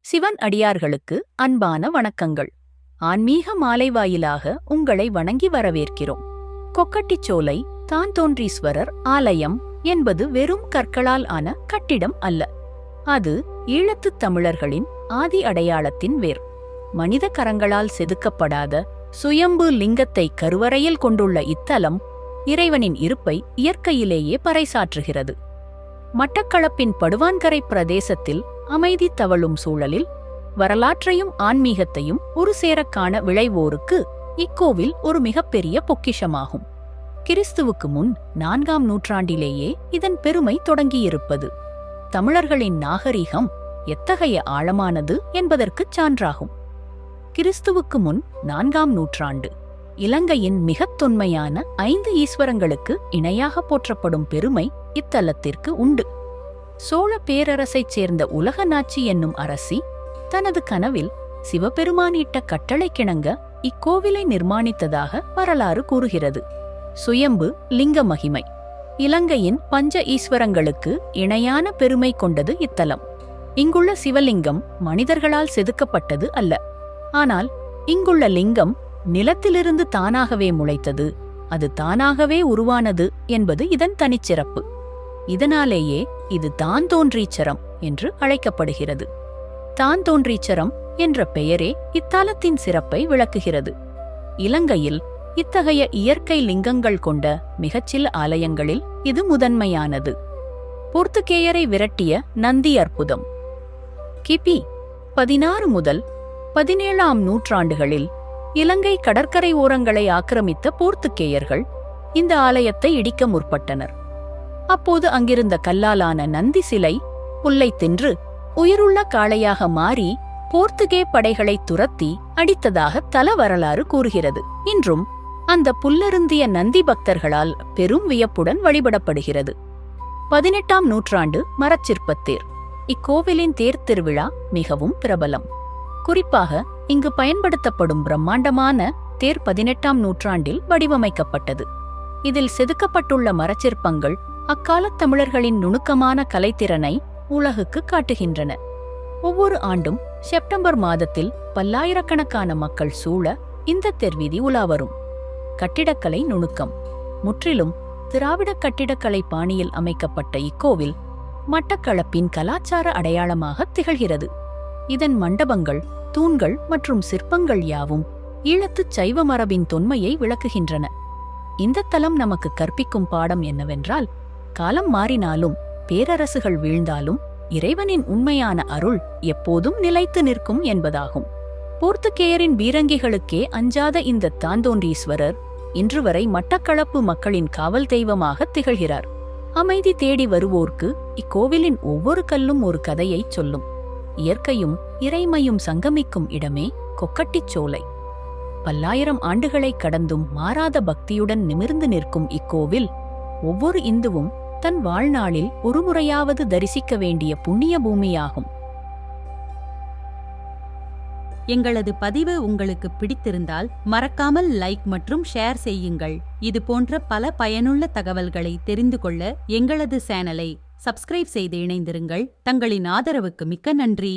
சிவன் அடியார்களுக்கு அன்பான வணக்கங்கள். ஆன்மீக மாலை வாயிலாக உங்களை வணங்கி வரவேற்கிறோம். கொக்கட்டிச்சோலை தான்தோன்றீஸ்வரர் ஆலயம் என்பது வெறும் கற்களால் ஆன கட்டிடம் அல்ல. அது ஈழத்துத் தமிழர்களின் ஆதி அடையாளத்தின் வேர். மனித கரங்களால் செதுக்கப்படாத சுயம்பு லிங்கத்தை கருவறையில் கொண்டுள்ள இத்தலம் இறைவனின் இருப்பை இயற்கையிலேயே பறைசாற்றுகிறது. மட்டக்களப்பின் படுவான்கரை பிரதேசத்தில் அமைதி தவழும் சூழலில் வரலாற்றையும் ஆன்மீகத்தையும் ஒரு சேரக் காண விளைவோருக்கு இக்கோவில் ஒரு மிகப்பெரிய பொக்கிஷமாகும். கிறிஸ்துவுக்கு முன் 4ஆம் நூற்றாண்டிலேயே இதன் பெருமை தொடங்கியிருப்பது தமிழர்களின் நாகரிகம் எத்தகைய ஆழமானது என்பதற்குச் சான்றாகும். கிறிஸ்துவுக்கு முன் 4ஆம் நூற்றாண்டு இலங்கையின் மிகத் தொன்மையான 5 ஈஸ்வரங்களுக்கு இணையாக போற்றப்படும் பெருமை இத்தலத்திற்கு உண்டு. சோழ பேரரசைச் சேர்ந்த உலகநாச்சி என்னும் அரசி தனது கனவில் சிவபெருமானிட்ட கட்டளைக்கிணங்க இக்கோவிலை நிர்மாணித்ததாக வரலாறு கூறுகிறது. சுயம்பு லிங்க மகிமை. இலங்கையின் பஞ்ச ஈஸ்வரங்களுக்கு இணையான பெருமை கொண்டது இத்தலம். இங்குள்ள சிவலிங்கம் மனிதர்களால் செதுக்கப்பட்டது அல்ல. ஆனால் இங்குள்ள லிங்கம் நிலத்திலிருந்து தானாகவே முளைத்தது, அது தானாகவே உருவானது என்பது இதன் தனிச்சிறப்பு. இதனாலேயே இது தான்தோன்றீச்சரம் என்று அழைக்கப்படுகிறது. தான்தோன்றீச்சரம் என்ற பெயரே இத்தலத்தின் சிறப்பை விளக்குகிறது. இலங்கையில் இத்தகைய இயற்கை லிங்கங்கள் கொண்ட மிகச்சில ஆலயங்களில் இது முதன்மையானது. போர்த்துகேயரை விரட்டிய நந்தி அற்புதம். கிபி 16 முதல் 17ஆம் நூற்றாண்டுகளில் இலங்கை கடற்கரை ஓரங்களை ஆக்கிரமித்த போர்த்துகேயர்கள் இந்த ஆலயத்தை இடிக்க முற்பட்டனர். அப்போது அங்கிருந்த கல்லாலான நந்தி சிலை புல்லை தின்று உயிருள்ள காளையாக மாறி போர்த்துகே படைகளை துரத்தி அடித்ததாக தல வரலாறு கூறுகிறது. இன்றும் அந்த புல்லருந்திய நந்தி பக்தர்களால் பெரும் வியப்புடன் வழிபடப்படுகிறது. 18ஆம் நூற்றாண்டு மரச்சிற்பத்தேர். இக்கோவிலின் தேர் திருவிழா மிகவும் பிரபலம். குறிப்பாக இங்கு பயன்படுத்தப்படும் பிரம்மாண்டமான தேர் 18ஆம் நூற்றாண்டில் வடிவமைக்கப்பட்டது. இதில் செதுக்கப்பட்டுள்ள மரச்சிற்பங்கள் அக்காலத் தமிழர்களின் நுணுக்கமான கலைத்திறனை உலகுக்கு காட்டுகின்றன. ஒவ்வொரு ஆண்டும் செப்டம்பர் மாதத்தில் பல்லாயிரக்கணக்கான மக்கள் சூழ இந்த தெருவீதி உலாவரும். கட்டிடக்கலை நுணுக்கம். முற்றிலும் திராவிட கட்டிடக்கலை பாணியில் அமைக்கப்பட்ட இக்கோவில் மட்டக்களப்பின் கலாச்சார அடையாளமாக திகழ்கிறது. இதன் மண்டபங்கள், தூண்கள் மற்றும் சிற்பங்கள் யாவும் ஈழத்துச் சைவ மரபின் தொன்மையை விளக்குகின்றன. இந்த தலம் நமக்கு கற்பிக்கும் பாடம் என்னவென்றால், காலம் மாறினாலும் பேரரசுகள் வீழ்ந்தாலும் இறைவனின் உண்மையான அருள் எப்போதும் நிலைத்து நிற்கும் என்பதாகும். போர்த்துகேயரின் பீரங்கிகளுக்கே அஞ்சாத இந்த தான்தோன்றீஸ்வரர் இன்று வரை மட்டக்களப்பு மக்களின் காவல் தெய்வமாக திகழ்கிறார். அமைதி தேடி வருவோர்க்கு இக்கோவிலின் ஒவ்வொரு கல்லும் ஒரு கதையைச் சொல்லும். இயற்கையும் இறைமையும் சங்கமிக்கும் இடமே கொக்கட்டிச்சோலை. பல்லாயிரம் ஆண்டுகளை கடந்தும் மாறாத பக்தியுடன் நிமிர்ந்து நிற்கும் இக்கோவில் ஒவ்வொரு இந்துவும் தன் வாழ்நாளில் ஒருமுறையாவது தரிசிக்க வேண்டிய புண்ணிய பூமியாகும். எங்களது பதிவு உங்களுக்கு பிடித்திருந்தால் மறக்காமல் லைக் மற்றும் ஷேர் செய்யுங்கள். இது போன்ற பல பயனுள்ள தகவல்களை தெரிந்து கொள்ள எங்களது சேனலை சப்ஸ்கிரைப் செய்து இணைந்திருங்கள். தங்களின் ஆதரவுக்கு மிக்க நன்றி.